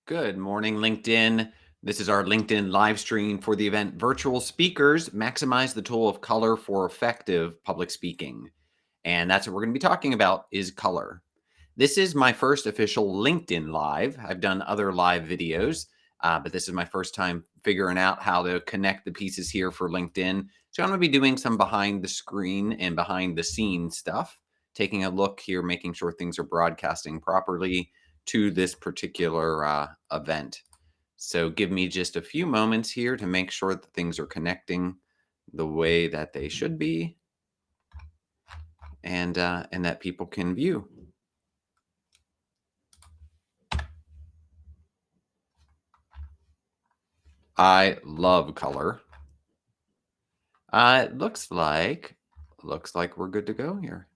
Good morning, LinkedIn. This is our LinkedIn live stream for the event Virtual Speakers Maximize the Tool of Color for Effective Public Speaking. And that's what we're going to be talking about is color. This is my first official LinkedIn live. I've done other live videos, but this is my first time figuring out how to connect the pieces here for LinkedIn. So I'm going to be doing some behind the screen and behind the scenes stuff, taking a look here, making sure things are broadcasting properly to this particular event. So give me just a few moments here to make sure that things are connecting the way that they should be, and that people can view. I love color. It looks like we're good to go here.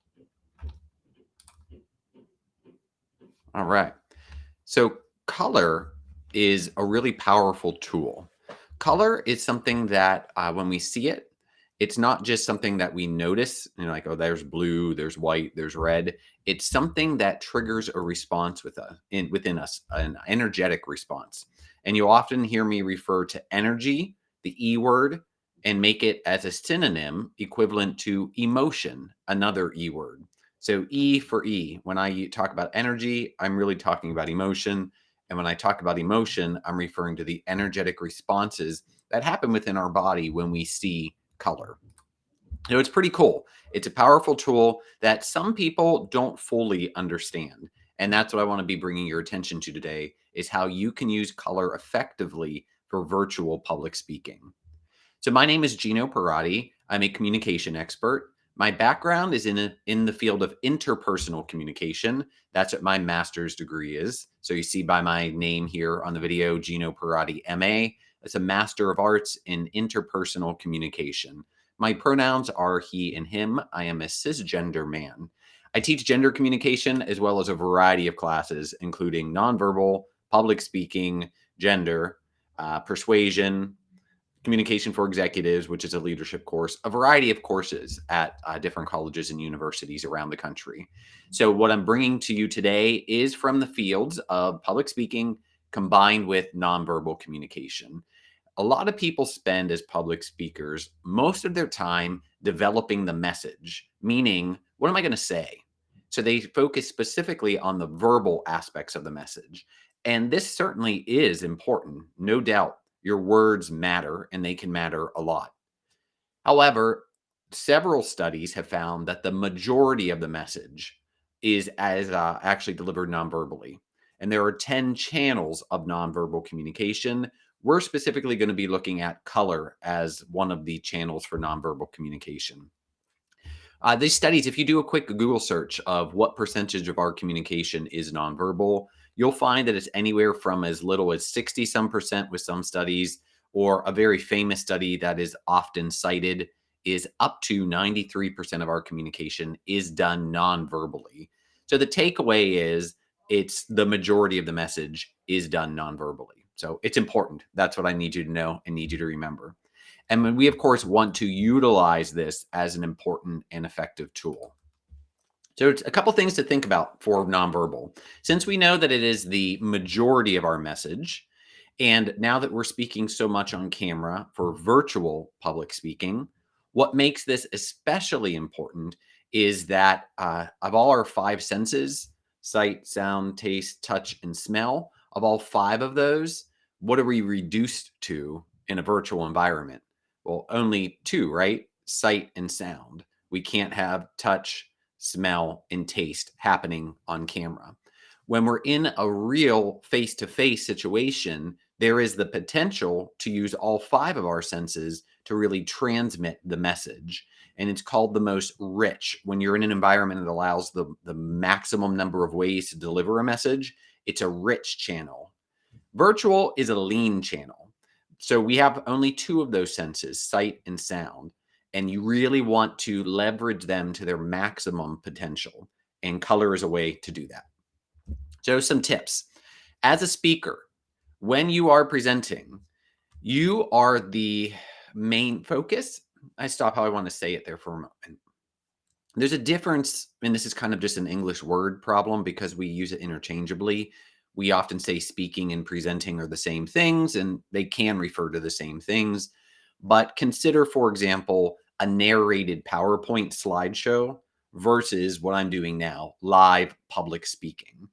All right. So color is a really powerful tool. Color is something that when we see it, it's not just something that we notice, like, oh, there's blue, there's white, there's red. It's something that triggers a response within us, an energetic response. And you'll often hear me refer to energy, the E word, and make it as a synonym equivalent to emotion, another E word. So E for E. When I talk about energy, I'm really talking about emotion. And when I talk about emotion, I'm referring to the energetic responses that happen within our body when we see color. It's pretty cool. It's a powerful tool that some people don't fully understand. And that's what I want to be bringing your attention to today is how you can use color effectively for virtual public speaking. So my name is Gino Parati. I'm a communication expert. My background is in the field of interpersonal communication. That's what my master's degree is. So you see by my name here on the video, Gino Parati, MA. It's a Master of Arts in Interpersonal Communication. My pronouns are he and him. I am a cisgender man. I teach gender communication as well as a variety of classes, including nonverbal, public speaking, gender, persuasion, communication for executives, which is a leadership course, a variety of courses at different colleges and universities around the country. So, what I'm bringing to you today is from the fields of public speaking combined with nonverbal communication. A lot of people spend as public speakers most of their time developing the message, meaning, what am I going to say? So, they focus specifically on the verbal aspects of the message. And this certainly is important, no doubt. Your words matter and they can matter a lot. However, several studies have found that the majority of the message is as actually delivered nonverbally. And there are 10 channels of nonverbal communication. We're specifically going to be looking at color as one of the channels for nonverbal communication. These studies, if you do a quick Google search of what percentage of our communication is nonverbal, you'll find that it's anywhere from as little as 60 some percent with some studies, or a very famous study that is often cited is up to 93% of our communication is done nonverbally. So the takeaway is it's the majority of the message is done nonverbally. So it's important. That's what I need you to know and need you to remember. And when we, of course, want to utilize this as an important and effective tool. So, it's a couple things to think about for nonverbal. Since we know that it is the majority of our message, and now that we're speaking so much on camera for virtual public speaking, what makes this especially important is that of all our five senses, sight, sound, taste, touch, and smell, of all five of those, what are we reduced to in a virtual environment? Well, only two, right? Sight and sound. We can't have touch, smell, and taste happening on camera. When we're in a real face to face situation, there is the potential to use all five of our senses to really transmit the message. And it's called the most rich. When you're in an environment that allows the maximum number of ways to deliver a message, it's a rich channel. Virtual is a lean channel. So we have only two of those senses, sight and sound. And you really want to leverage them to their maximum potential. And color is a way to do that. So, some tips. As a speaker, when you are presenting, you are the main focus. I stop how I want to say it there for a moment. There's a difference, and this is kind of just an English word problem because we use it interchangeably. We often say speaking and presenting are the same things, and they can refer to the same things. But consider, for example, a narrated PowerPoint slideshow versus what I'm doing now, live public speaking.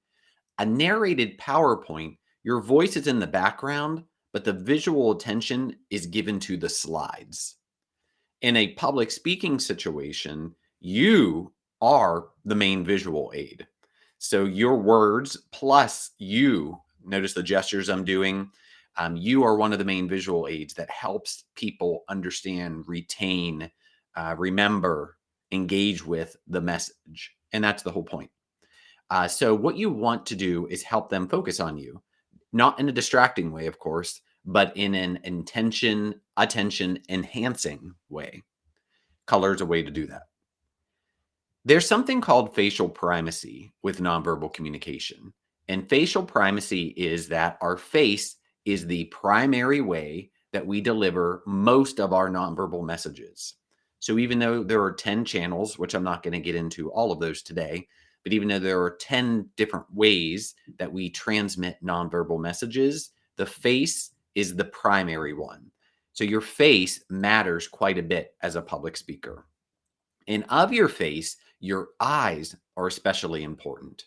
A narrated PowerPoint, your voice is in the background, but the visual attention is given to the slides. In a public speaking situation, you are the main visual aid. So your words plus you, notice the gestures I'm doing. You are one of the main visual aids that helps people understand, retain, remember, engage with the message. And that's the whole point. So what you want to do is help them focus on you, not in a distracting way, of course, but in an attention enhancing way. Color is a way to do that. There's something called facial primacy with nonverbal communication. And facial primacy is that our face is the primary way that we deliver most of our nonverbal messages. So even though there are 10 channels, which I'm not going to get into all of those today, but even though there are 10 different ways that we transmit nonverbal messages, the face is the primary one. So your face matters quite a bit as a public speaker. And of your face, your eyes are especially important.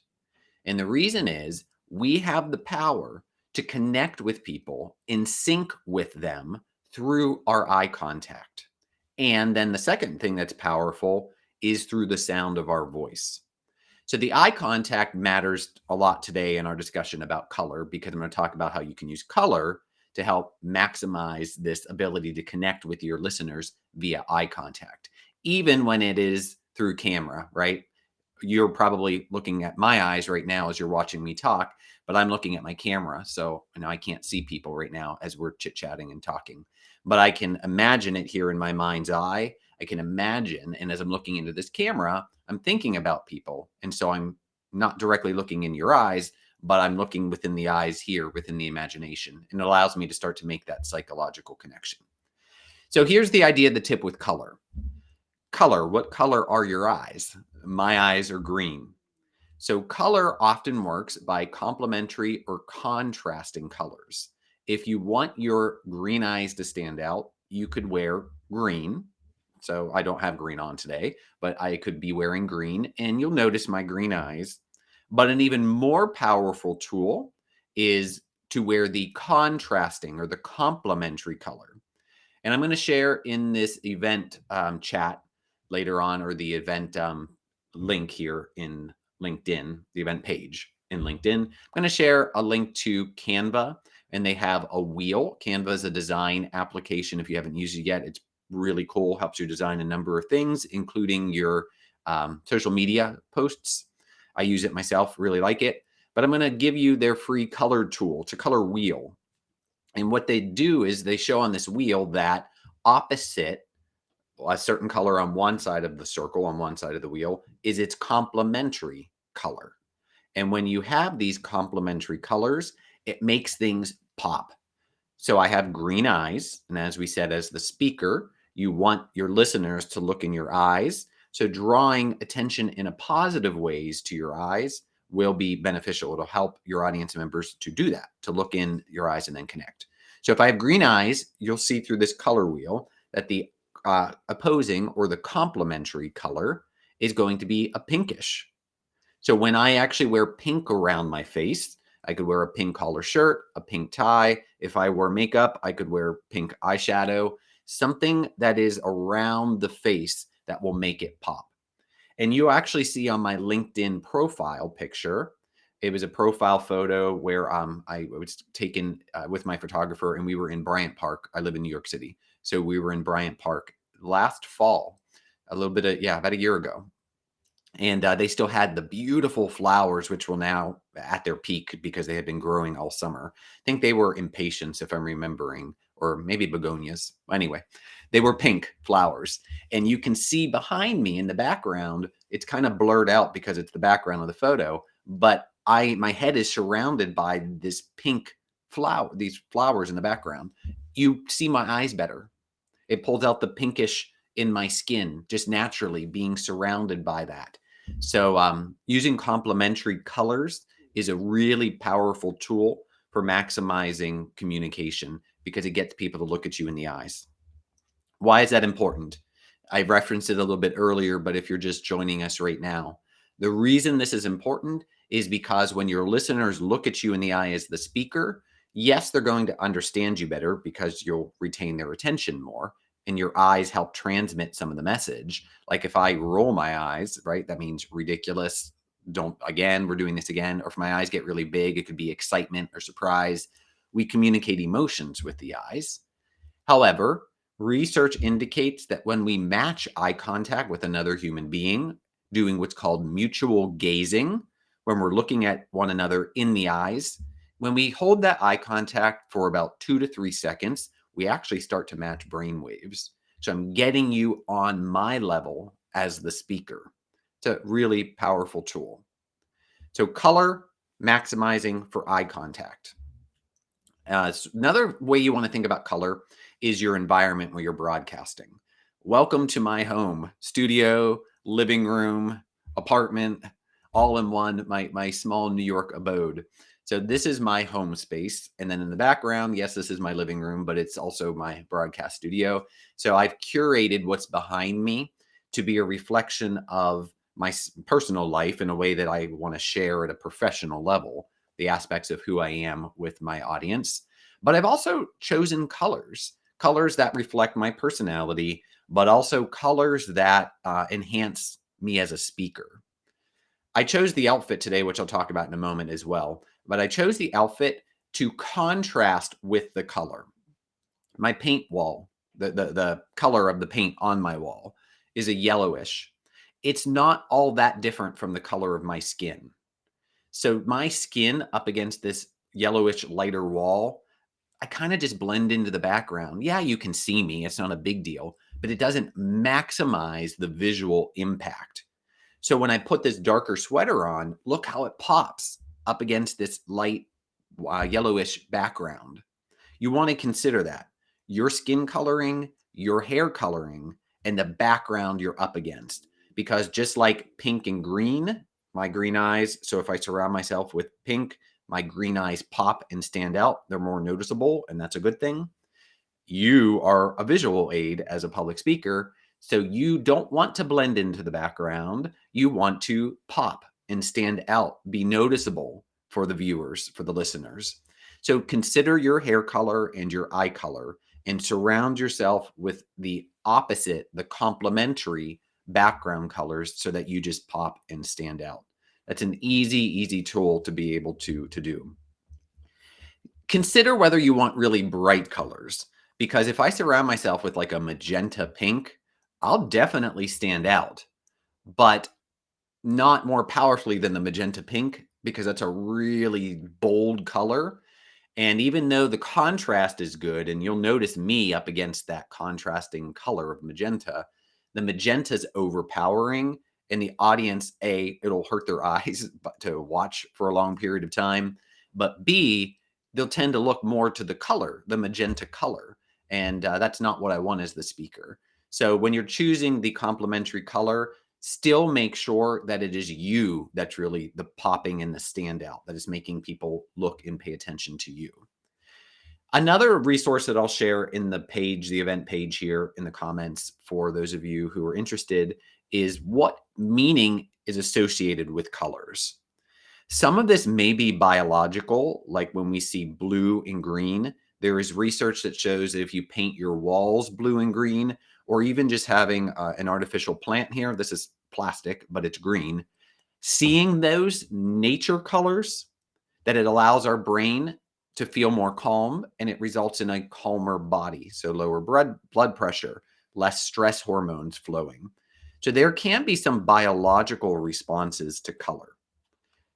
And the reason is we have the power to connect with people, in sync with them through our eye contact. And then the second thing that's powerful is through the sound of our voice. So the eye contact matters a lot today in our discussion about color, because I'm going to talk about how you can use color to help maximize this ability to connect with your listeners via eye contact, even when it is through camera, right? You're probably looking at my eyes right now as you're watching me talk, but I'm looking at my camera. So I can't see people right now as we're chit chatting and talking, but I can imagine it here in my mind's eye. I can imagine. And as I'm looking into this camera, I'm thinking about people. And so I'm not directly looking in your eyes, but I'm looking within the eyes here, within the imagination. And it allows me to start to make that psychological connection. So here's the idea, the tip with color. Color, what color are your eyes? My eyes are green. So color often works by complementary or contrasting colors. If you want your green eyes to stand out, you could wear green. So I don't have green on today, but I could be wearing green and you'll notice my green eyes. But an even more powerful tool is to wear the contrasting or the complementary color. And I'm going to share in this event chat later on, or the event link here in LinkedIn, the event page in LinkedIn. I'm going to share a link to Canva, and they have a wheel. Canva is a design application. If you haven't used it yet, it's really cool. Helps you design a number of things, including your social media posts. I use it myself, really like it. But I'm going to give you their free color tool. It's a color wheel. And what they do is they show on this wheel that opposite a certain color on one side of the circle, on one side of the wheel, is its complementary color. And when you have these complementary colors, it makes things pop. So I have green eyes. And as we said, as the speaker, you want your listeners to look in your eyes. So drawing attention in a positive ways to your eyes will be beneficial. It'll help your audience members to do that, to look in your eyes and then connect. So if I have green eyes, you'll see through this color wheel that the opposing or the complementary color is going to be a pinkish. So when I actually wear pink around my face, I could wear a pink collar shirt, a pink tie. If I wore makeup, I could wear pink eyeshadow, something that is around the face that will make it pop. And you actually see on my LinkedIn profile picture, it was a profile photo where I was taken with my photographer, and we were in Bryant Park. I live in New York City. So we were in Bryant Park last fall, about a year ago. And they still had the beautiful flowers, which were now at their peak because they had been growing all summer. I think they were impatiens, if I'm remembering, or maybe begonias. Anyway, they were pink flowers. And you can see behind me in the background, it's kind of blurred out because it's the background of the photo, but my head is surrounded by this pink flower, these flowers in the background. You see my eyes better. It pulls out the pinkish in my skin just naturally being surrounded by that. So using complementary colors is a really powerful tool for maximizing communication because it gets people to look at you in the eyes. Why is that important? I referenced it a little bit earlier, but if you're just joining us right now, the reason this is important is because when your listeners look at you in the eye as the speaker, yes, they're going to understand you better because you'll retain their attention more, and your eyes help transmit some of the message. Like if I roll my eyes, right, that means ridiculous. Don't, again, we're doing this again. Or if my eyes get really big, it could be excitement or surprise. We communicate emotions with the eyes. However, research indicates that when we match eye contact with another human being, doing what's called mutual gazing, when we're looking at one another in the eyes, when we hold that eye contact for about 2 to 3 seconds, we actually start to match brain waves. So I'm getting you on my level as the speaker. It's a really powerful tool. So color maximizing for eye contact. Another way you want to think about color is your environment where you're broadcasting. Welcome to my home, studio, living room, apartment, all in one, my small New York abode. So this is my home space. And then in the background, yes, this is my living room, but it's also my broadcast studio. So I've curated what's behind me to be a reflection of my personal life in a way that I want to share at a professional level, the aspects of who I am with my audience. But I've also chosen colors that reflect my personality, but also colors that enhance me as a speaker. I chose the outfit today, which I'll talk about in a moment as well. But I chose the outfit to contrast with the color. My paint wall, the color of the paint on my wall is a yellowish. It's not all that different from the color of my skin. So my skin up against this yellowish lighter wall, I kind of just blend into the background. Yeah, you can see me. It's not a big deal, but it doesn't maximize the visual impact. So when I put this darker sweater on, look how it pops up against this light yellowish background. You want to consider that your skin coloring, your hair coloring, and the background you're up against. Because just like pink and green, my green eyes, so if I surround myself with pink, my green eyes pop and stand out. They're more noticeable, and that's a good thing. You are a visual aid as a public speaker, so you don't want to blend into the background. You want to pop and stand out, be noticeable for the viewers, for the listeners. So consider your hair color and your eye color and surround yourself with the opposite, the complementary background colors so that you just pop and stand out. That's an easy tool to be able to do. Consider whether you want really bright colors, because if I surround myself with like a magenta pink, I'll definitely stand out, but not more powerfully than the magenta pink because that's a really bold color. And even though the contrast is good, and you'll notice me up against that contrasting color of magenta, the magenta is overpowering, and the audience, A, it'll hurt their eyes to watch for a long period of time, but B, they'll tend to look more to the color, the magenta color. And that's not what I want as the speaker. So when you're choosing the complementary color, still make sure that it is you that's really the popping and the standout that is making people look and pay attention to you. Another resource that I'll share in the page, the event page here in the comments for those of you who are interested is what meaning is associated with colors. Some of this may be biological, like when we see blue and green. There is research that shows that if you paint your walls blue and green, or even just having an artificial plant here, this is plastic, but it's green, seeing those nature colors, that it allows our brain to feel more calm and it results in a calmer body. So lower blood pressure, less stress hormones flowing. So there can be some biological responses to color.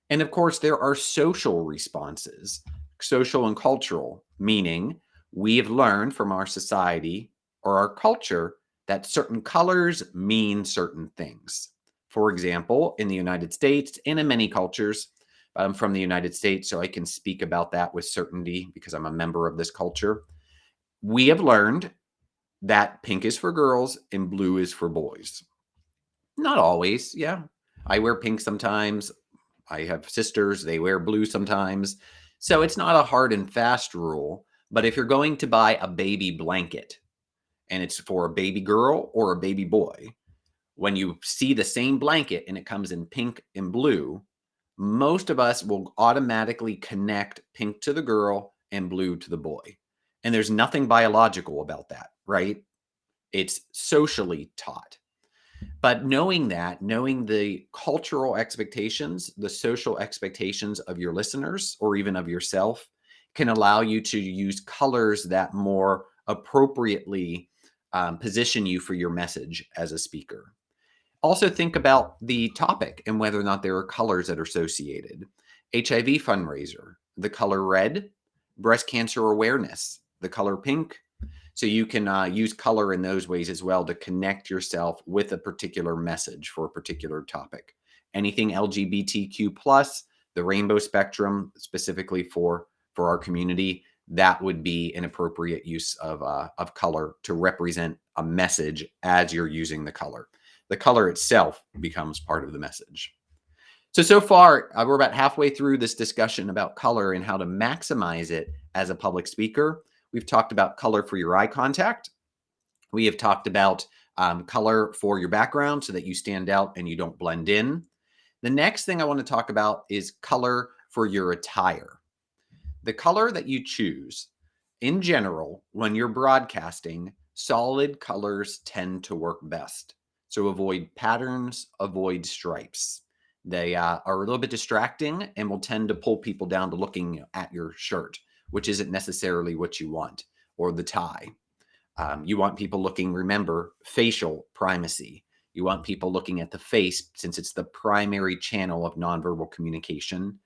And of course, there are social responses, social and cultural, meaning we have learned from our society or our culture that certain colors mean certain things. For example, in the United States and in many cultures, I'm from the United States, so I can speak about that with certainty because I'm a member of this culture. We have learned that pink is for girls and blue is for boys. Not always, yeah. I wear pink sometimes. I have sisters, they wear blue sometimes. So it's not a hard and fast rule. But if you're going to buy a baby blanket and it's for a baby girl or a baby boy, when you see the same blanket and it comes in pink and blue, most of us will automatically connect pink to the girl and blue to the boy. And there's nothing biological about that, right? It's socially taught. But knowing that, knowing the cultural expectations, the social expectations of your listeners or even of yourself can allow you to use colors that more appropriately position you for your message as a speaker. Also, think about the topic and whether or not there are colors that are associated. HIV fundraiser, the color red; breast cancer awareness, the color pink. So you can use color in those ways as well to connect yourself with a particular message for a particular topic. Anything LGBTQ plus, the rainbow spectrum, specifically for our community, that would be an appropriate use of color to represent a message as you're using the color. The color itself becomes part of the message. So far, we're about halfway through this discussion about color and how to maximize it as a public speaker. We've talked about color for your eye contact. We have talked about color for your background so that you stand out and you don't blend in. The next thing I want to talk about is color for your attire. The color that you choose, in general, when you're broadcasting, solid colors tend to work best. So avoid patterns, avoid stripes. They are a little bit distracting and will tend to pull people down to looking at your shirt, which isn't necessarily what you want, or the tie. You want people looking, remember, facial primacy. You want people looking at the face since it's the primary channel of nonverbal communication.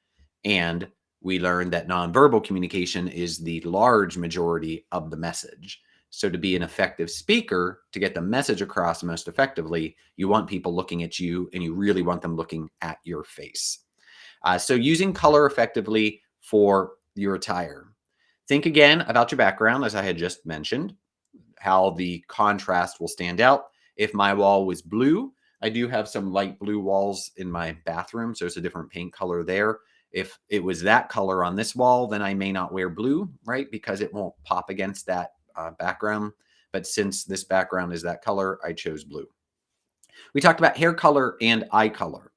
And we learned that nonverbal communication is the large majority of the message. So to be an effective speaker, to get the message across most effectively, you want people looking at you and you really want them looking at your face. So using color effectively for your attire. Think again about your background, as I had just mentioned, how the contrast will stand out. If my wall was blue, I do have some light blue walls in my bathroom, so it's a different paint color there. If it was that color on this wall, then I may not wear blue, right? Because it won't pop against that background. But since this background is that color, I chose blue. We talked about hair color and eye color.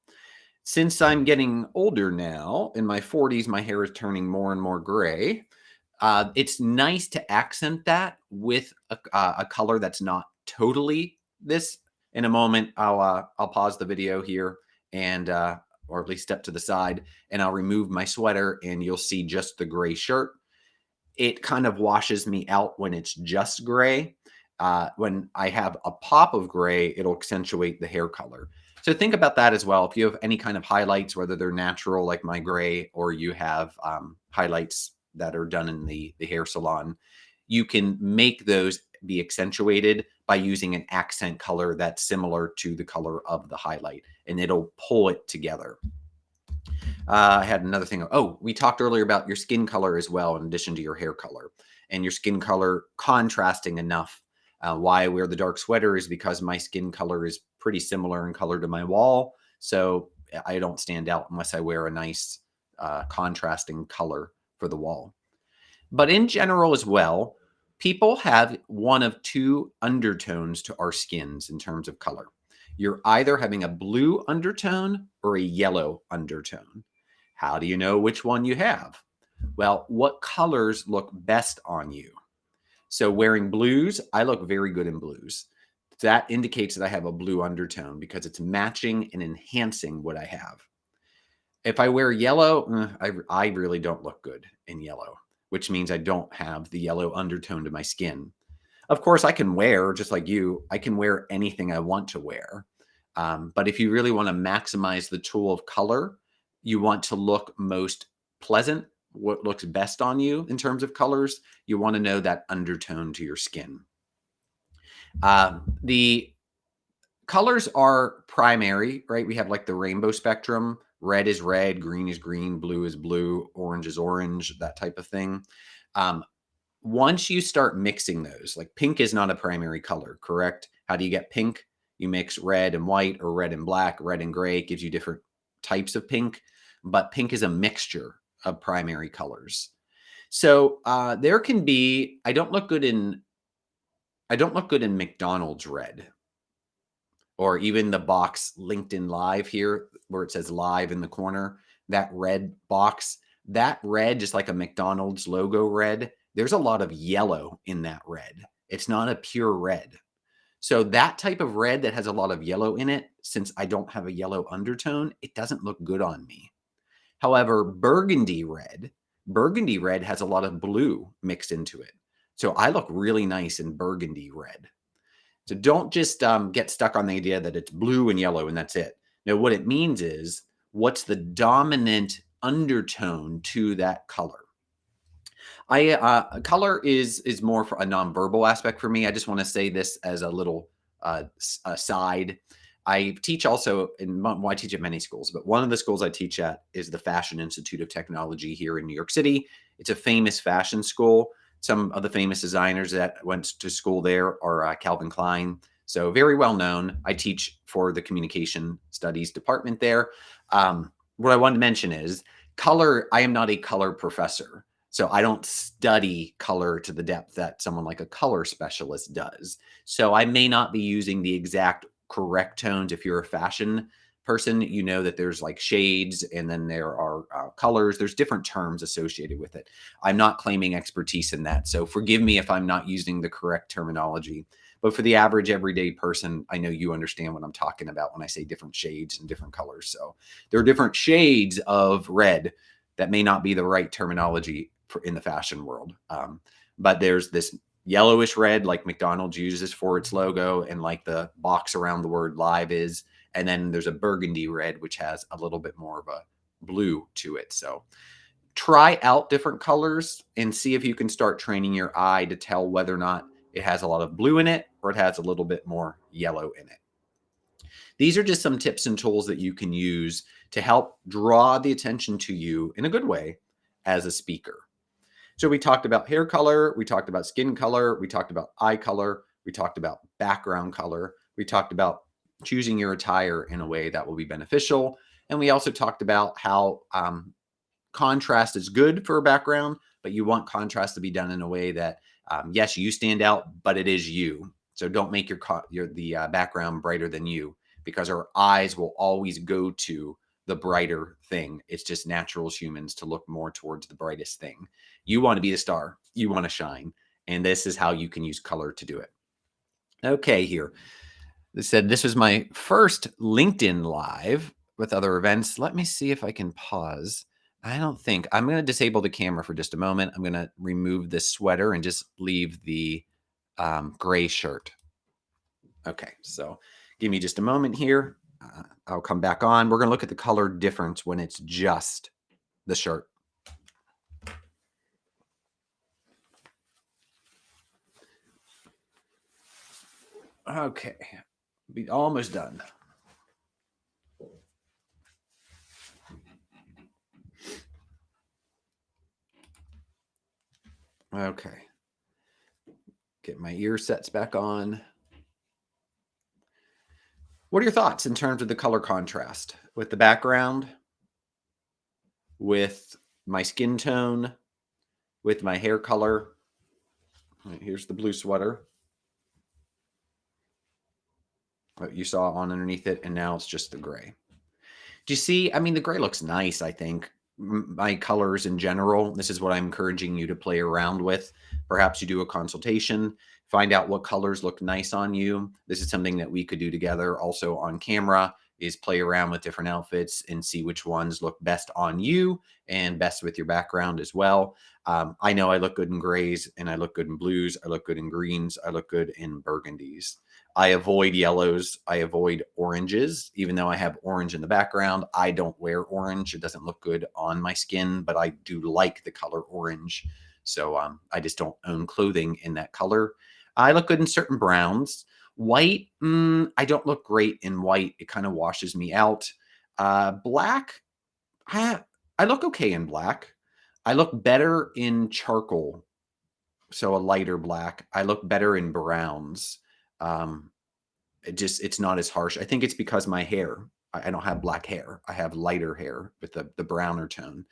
Since I'm getting older now, in my 40s, my hair is turning more and more gray. It's nice to accent that with a color that's not totally this. In a moment, I'll pause the video here and or at least step to the side, and I'll remove my sweater, and you'll see just the gray shirt. It kind of washes me out when it's just gray. When I have a pop of gray, it'll accentuate the hair color. So think about that as well. If you have any kind of highlights, whether they're natural like my gray, or you have highlights that are done in the hair salon, you can make those be accentuated by using an accent color that's similar to the color of the highlight, and it'll pull it together. I had another thing. Oh, we talked earlier about your skin color as well, in addition to your hair color, and your skin color contrasting enough. Why I wear the dark sweater is because my skin color is pretty similar in color to my wall. So I don't stand out unless I wear a nice contrasting color for the wall. But in general as well, people have one of two undertones to our skins in terms of color. You're either having a blue undertone or a yellow undertone. How do you know which one you have? Well, what colors look best on you? So wearing blues, I look very good in blues. That indicates that I have a blue undertone because it's matching and enhancing what I have. If I wear yellow, I really don't look good in yellow, which means I don't have the yellow undertone to my skin. Of course, I can wear, just like you, I can wear anything I want to wear. But if you really want to maximize the tool of color, you want to look most pleasant, what looks best on you in terms of colors, you want to know that undertone to your skin. The colors are primary, right? We have like the rainbow spectrum. Red is red, green is green, blue is blue, orange is orange, that type of thing. Once you start mixing those, like pink is not a primary color, correct? How do you get pink? You mix red and white or red and black, red and gray. It gives you different types of pink. but pink is a mixture of primary colors. So there can be, I don't look good in McDonald's red, or even the box LinkedIn Live here where it says live in the corner, that red box, that red, just like a McDonald's logo red, there's a lot of yellow in that red. It's not a pure red. So that type of red that has a lot of yellow in it, since I don't have a yellow undertone, it doesn't look good on me. However, burgundy red has a lot of blue mixed into it. So I look really nice in burgundy red. So don't just get stuck on the idea that it's blue and yellow and that's it. No, what it means is what's the dominant undertone to that color. Color is more for a nonverbal aspect for me. I just want to say this as a little aside. I teach also well, I teach at many schools, but one of the schools I teach at is the Fashion Institute of Technology here in New York City. It's a famous fashion school. Some of the famous designers that went to school there are Calvin Klein. So very well known. I teach for the communication studies department there. What I wanted to mention is color. I am not a color professor. So I don't study color to the depth that someone like a color specialist does. So I may not be using the exact correct tones. If you're a fashion person, you know that there's like shades and then there are colors. There's different terms associated with it. I'm not claiming expertise in that. So forgive me if I'm not using the correct terminology. But for the average everyday person, I know you understand what I'm talking about when I say different shades and different colors. So there are different shades of red that may not be the right terminology in the fashion world. But there's this yellowish red like McDonald's uses for its logo and like the box around the word live is. And then there's a burgundy red, which has a little bit more of a blue to it. So try out different colors and see if you can start training your eye to tell whether or not it has a lot of blue in it or it has a little bit more yellow in it. These are just some tips and tools that you can use to help draw the attention to you in a good way as a speaker. So we talked about hair color, we talked about skin color, we talked about eye color, we talked about background color, we talked about choosing your attire in a way that will be beneficial. And we also talked about how contrast is good for a background, but you want contrast to be done in a way that, yes, you stand out, but it is you. So don't make the background brighter than you, because our eyes will always go to the brighter thing. It's just natural as humans to look more towards the brightest thing. You want to be the star. You want to shine. And this is how you can use color to do it. Okay, here. They said this was my first LinkedIn Live with other events. Let me see if I can pause. I don't think. I'm going to disable the camera for just a moment. I'm going to remove this sweater and just leave the gray shirt. Okay, so give me just a moment here. I'll come back on. We're going to look at the color difference when it's just the shirt. Okay, be almost done. Okay, get my ear sets back on. What are your thoughts in terms of the color contrast with the background, with my skin tone, with my hair color? Right, here's the blue sweater that you saw on underneath it, and now it's just the gray. Do you see? I mean, the gray looks nice, I think. My colors in general, this is what I'm encouraging you to play around with. Perhaps you do a consultation, find out what colors look nice on you. This is something that we could do together also on camera, is play around with different outfits and see which ones look best on you and best with your background as well. I know I look good in grays and I look good in blues. I look good in greens. I look good in burgundies. I avoid yellows. I avoid oranges, even though I have orange in the background. I don't wear orange. It doesn't look good on my skin, but I do like the color orange. So I just don't own clothing in that color. I look good in certain browns. White, I don't look great in white. It kind of washes me out. Black, I look okay in black. I look better in charcoal, so a lighter black. I look better in browns. It's not as harsh. I think it's because my hair. I don't have black hair. I have lighter hair with the browner tone.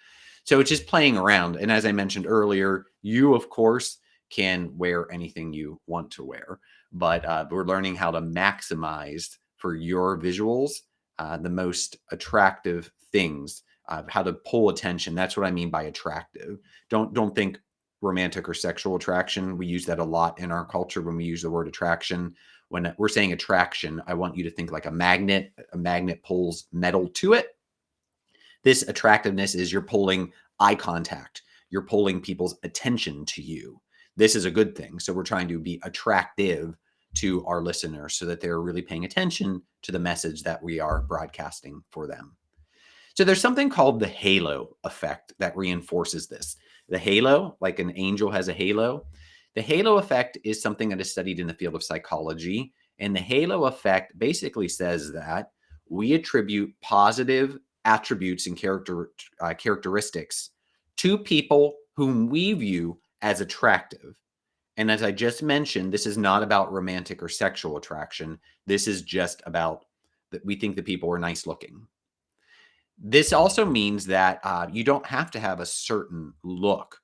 So it's just playing around. And as I mentioned earlier, you, of course, can wear anything you want to wear, but we're learning how to maximize for your visuals the most attractive things, how to pull attention. That's what I mean by attractive. Don't think romantic or sexual attraction. We use that a lot in our culture when we use the word attraction. When we're saying attraction, I want you to think like a magnet. A magnet pulls metal to it. This attractiveness is you're pulling eye contact. You're pulling people's attention to you. This is a good thing. So we're trying to be attractive to our listeners so that they're really paying attention to the message that we are broadcasting for them. So there's something called the halo effect that reinforces this. The halo, like an angel has a halo, the halo effect is something that is studied in the field of psychology. And the halo effect basically says that we attribute positive attributes and characteristics to people whom we view as attractive. And as I just mentioned, this is not about romantic or sexual attraction. This is just about that we think that people are nice looking. This also means that you don't have to have a certain look.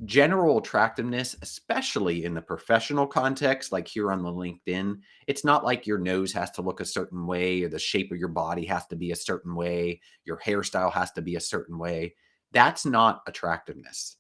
General attractiveness, especially in the professional context, like here on the LinkedIn, it's not like your nose has to look a certain way or the shape of your body has to be a certain way, your hairstyle has to be a certain way. That's not attractiveness.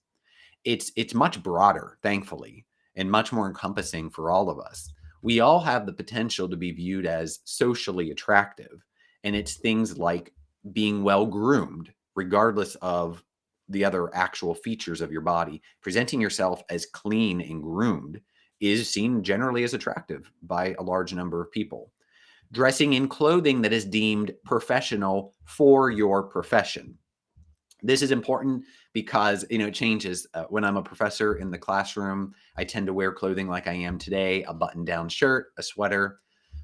It's much broader, thankfully, and much more encompassing for all of us. We all have the potential to be viewed as socially attractive, and it's things like being well groomed, regardless of the other actual features of your body. Presenting yourself as clean and groomed is seen generally as attractive by a large number of people. Dressing in clothing that is deemed professional for your profession. This is important because it changes. When I'm a professor in the classroom, I tend to wear clothing like I am today, a button-down shirt, a sweater.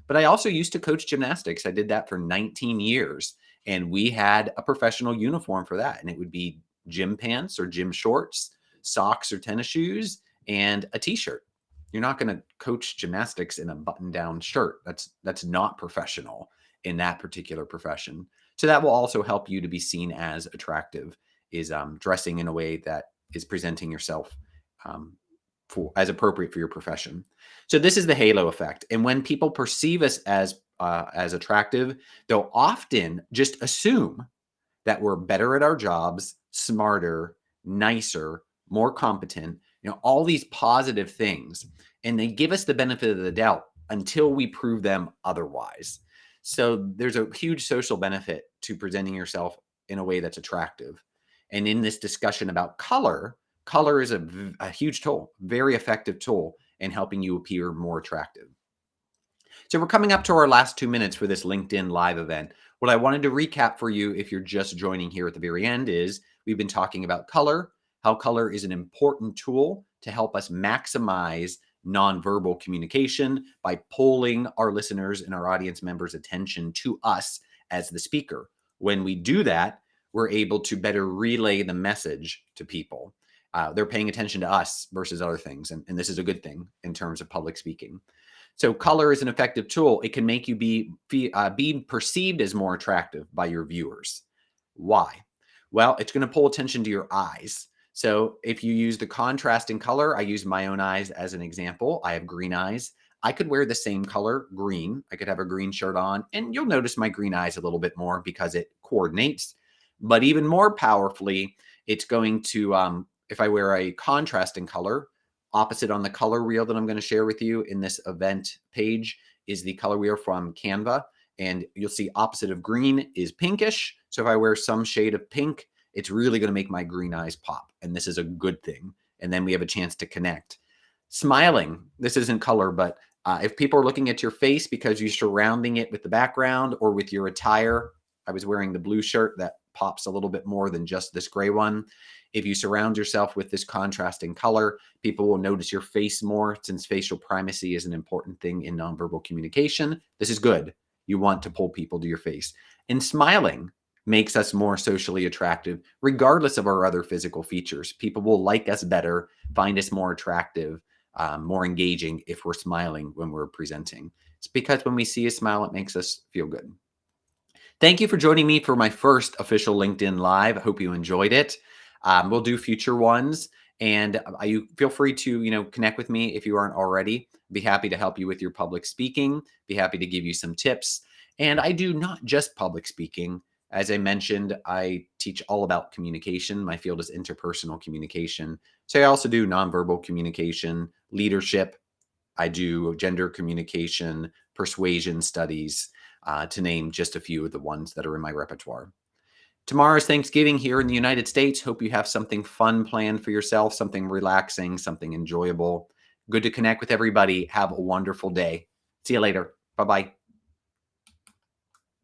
But I also used to coach gymnastics. I did that for 19 years, and we had a professional uniform for that, and it would be gym pants or gym shorts, socks or tennis shoes, and a t-shirt. You're not going to coach gymnastics in a button-down shirt. That's not professional in that particular profession. So that will also help you to be seen as attractive, is dressing in a way that is presenting yourself as appropriate for your profession. So this is the halo effect. And when people perceive us as attractive, they'll often just assume that we're better at our jobs, smarter, nicer, more competent, all these positive things. And they give us the benefit of the doubt until we prove them otherwise. So there's a huge social benefit to presenting yourself in a way that's attractive. And in this discussion about color is a huge tool, very effective tool in helping you appear more attractive. So we're coming up to our last 2 minutes for this LinkedIn Live event. What I wanted to recap for you, if you're just joining here at the very end, is we've been talking about color, how color is an important tool to help us maximize nonverbal communication by pulling our listeners and our audience members' attention to us as the speaker. When we do that, we're able to better relay the message to people. They're paying attention to us versus other things. And this is a good thing in terms of public speaking. So color is an effective tool. It can make you be perceived as more attractive by your viewers. Why? Well, it's going to pull attention to your eyes. So if you use the contrast in color, I use my own eyes as an example. I have green eyes. I could wear the same color, green. I could have a green shirt on, and you'll notice my green eyes a little bit more because it coordinates. But even more powerfully, it's going to, if I wear a contrasting color, opposite on the color wheel that I'm going to share with you in this event page is the color wheel from Canva. And you'll see opposite of green is pinkish. So if I wear some shade of pink, it's really going to make my green eyes pop. And this is a good thing. And then we have a chance to connect. Smiling, this isn't color, but if people are looking at your face because you're surrounding it with the background or with your attire, I was wearing the blue shirt that pops a little bit more than just this gray one. If you surround yourself with this contrasting color, people will notice your face more, since facial primacy is an important thing in nonverbal communication. This is good. You want to pull people to your face. And smiling makes us more socially attractive, regardless of our other physical features. People will like us better, find us more attractive, more engaging if we're smiling when we're presenting. It's because when we see a smile, it makes us feel good. Thank you for joining me for my first official LinkedIn Live. I hope you enjoyed it. We'll do future ones, and you feel free to connect with me if you aren't already. Be happy to help you with your public speaking. Be happy to give you some tips. And I do not just public speaking. As I mentioned, I teach all about communication. My field is interpersonal communication. So I also do nonverbal communication, leadership. I do gender communication, persuasion studies, to name just a few of the ones that are in my repertoire. Tomorrow's Thanksgiving here in the United States. Hope you have something fun planned for yourself, something relaxing, something enjoyable. Good to connect with everybody. Have a wonderful day. See you later. Bye bye.